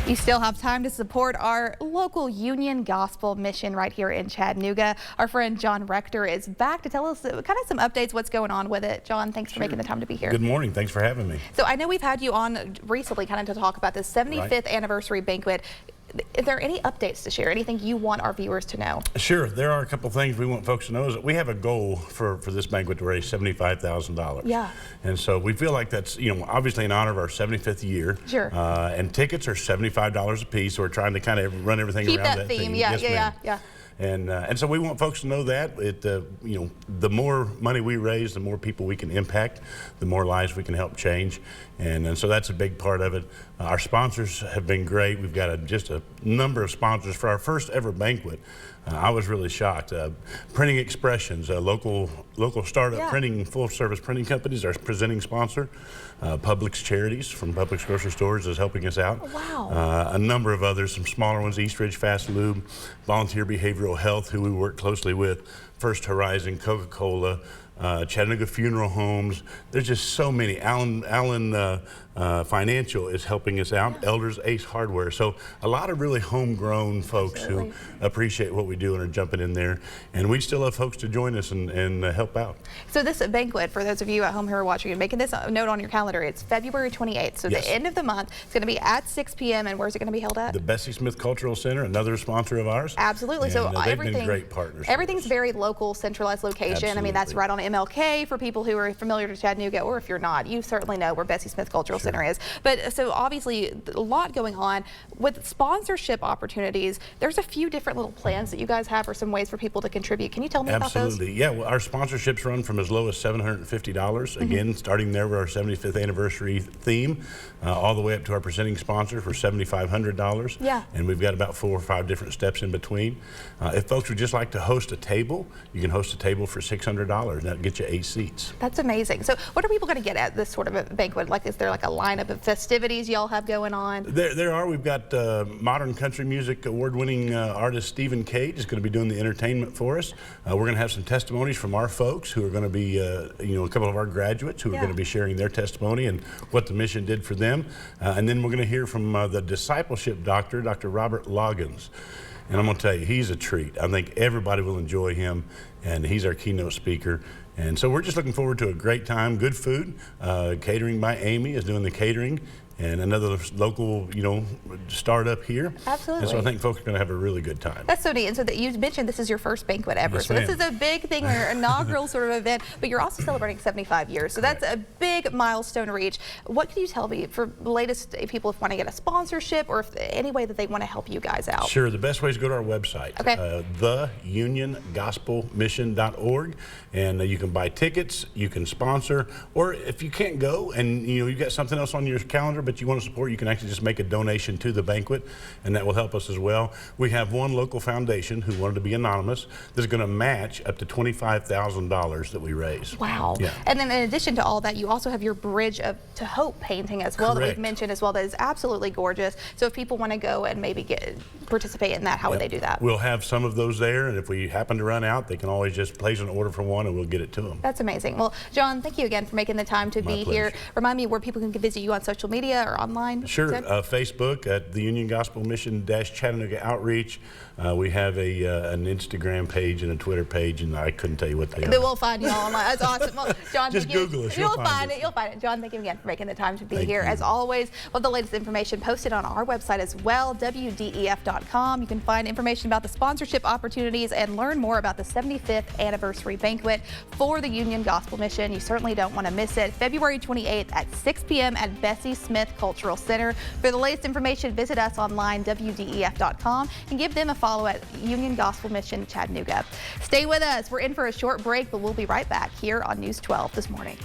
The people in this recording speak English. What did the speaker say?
You still have time to support our local Union Gospel mission right here in Chattanooga. Our friend Jon Rector is back to tell us kind of some updates, what's going on with it. Jon, thanks for making the time to be here. Good morning. Thanks for having me. So I know we've had you on recently kind of to talk about the 75th anniversary banquet. Is there any updates to share? Anything you want our viewers to know? Sure. There are a couple things we want folks to know. Is that we have a goal for this banquet to raise $75,000. Yeah. And so we feel like that's, obviously in honor of our 75th year. Sure. And tickets are $75 a piece. So we're trying to kind of run everything Keep around that that theme. Yes, Yeah. And so we want folks to know that the more money we raise, the more people we can impact, the more lives we can help change, and so that's a big part of it. Our sponsors have been great. We've got just a number of sponsors for our first ever banquet. I was really shocked. Printing Expressions, a local startup printing, full-service printing companies, our presenting sponsor. Publix Charities from Publix Grocery Stores is helping us out. Oh, wow. A number of others, some smaller ones, East Ridge Fast Lube, Volunteer Behavioral Health, who we work closely with, First Horizon, Coca-Cola, Chattanooga Funeral Homes. There's just so many. Allen Financial is helping us out. Elders Ace Hardware. So a lot of really homegrown folks who appreciate what we do and are jumping in there. And we still have folks to join us and help out. So this banquet, for those of you at home who are watching and making this note on your calendar, it's February 28th. So the end of the month. It's going to be at 6 p.m. And where's it going to be held at? The Bessie Smith Cultural Center, another sponsor of ours. Absolutely. And, so they've been great partners. Everything's very local, centralized location. Absolutely. I mean, that's right on MLK for people who are familiar to Chattanooga, or if you're not, you certainly know where Bessie Smith Cultural Center is. But so obviously a lot going on with sponsorship opportunities. There's a few different little plans that you guys have, or some ways for people to contribute. Can you tell me about those? Absolutely. Yeah, well, our sponsorships run from as low as $750. Again, starting there with our 75th anniversary theme, all the way up to our presenting sponsor for $7,500. Yeah. And we've got about 4 or 5 different steps in between. If folks would just like to host a table, you can host a table for $600. That'll get you 8 seats. That's amazing. So what are people going to get at this sort of a banquet? Like, is there like a lineup of festivities y'all have going on? There are. We've got modern country music award-winning artist Stephen Cage is going to be doing the entertainment for us. We're going to have some testimonies from our folks who are going to be, a couple of our graduates who are going to be sharing their testimony and what the mission did for them. And then we're going to hear from the discipleship doctor, Dr. Robert Loggins. And I'm going to tell you, he's a treat. I think everybody will enjoy him, and he's our keynote speaker. And so we're just looking forward to a great time, good food. Catering by Amy is doing the catering, and another local, startup here. Absolutely. And so I think folks are going to have a really good time. That's so neat. And so that you mentioned this is your first banquet ever. Yes, so this is a big thing, your inaugural sort of event, but you're also celebrating 75 years. So that's a big milestone reach. What can you tell me for the latest people if want to get a sponsorship, or if any way that they want to help you guys out? Sure. The best way is to go to our website, theuniongospelmission.org, and you can buy tickets, you can sponsor, or if you can't go and you've got something else on your calendar but you want to support, you can actually just make a donation to the banquet, and that will help us as well. We have one local foundation who wanted to be anonymous that's going to match up to $25,000 that we raise. Wow. Yeah. And then in addition to all that, you also have your Bridge to Hope painting as well. That we've mentioned as well. That is absolutely gorgeous. So if people want to go and maybe participate in that, how would they do that? We'll have some of those there, and if we happen to run out, they can always just place an order for one and we'll get it to them. That's amazing. Well, Jon, thank you again for making the time to be here. Remind me where people can visit you on social media or online. Sure. Facebook at the Union Gospel Mission Chattanooga Outreach. We have an Instagram page and a Twitter page, and I couldn't tell you what they are. We'll find you online. That's awesome. Well, Jon, just Google us. You'll find it. You'll find it. Jon, thank you again for making the time to be here. As always, we'll have the latest information posted on our website as well, WDEF.com. You can find information about the sponsorship opportunities and learn more about the 75th anniversary banquet for the Union Gospel Mission. You certainly don't want to miss it. February 28th at 6 p.m. at Bessie Smith Cultural Center. For the latest information, visit us online, WDEF.com, and give them a follow at Union Gospel Mission Chattanooga. Stay with us. We're in for a short break, but we'll be right back here on News 12 this morning.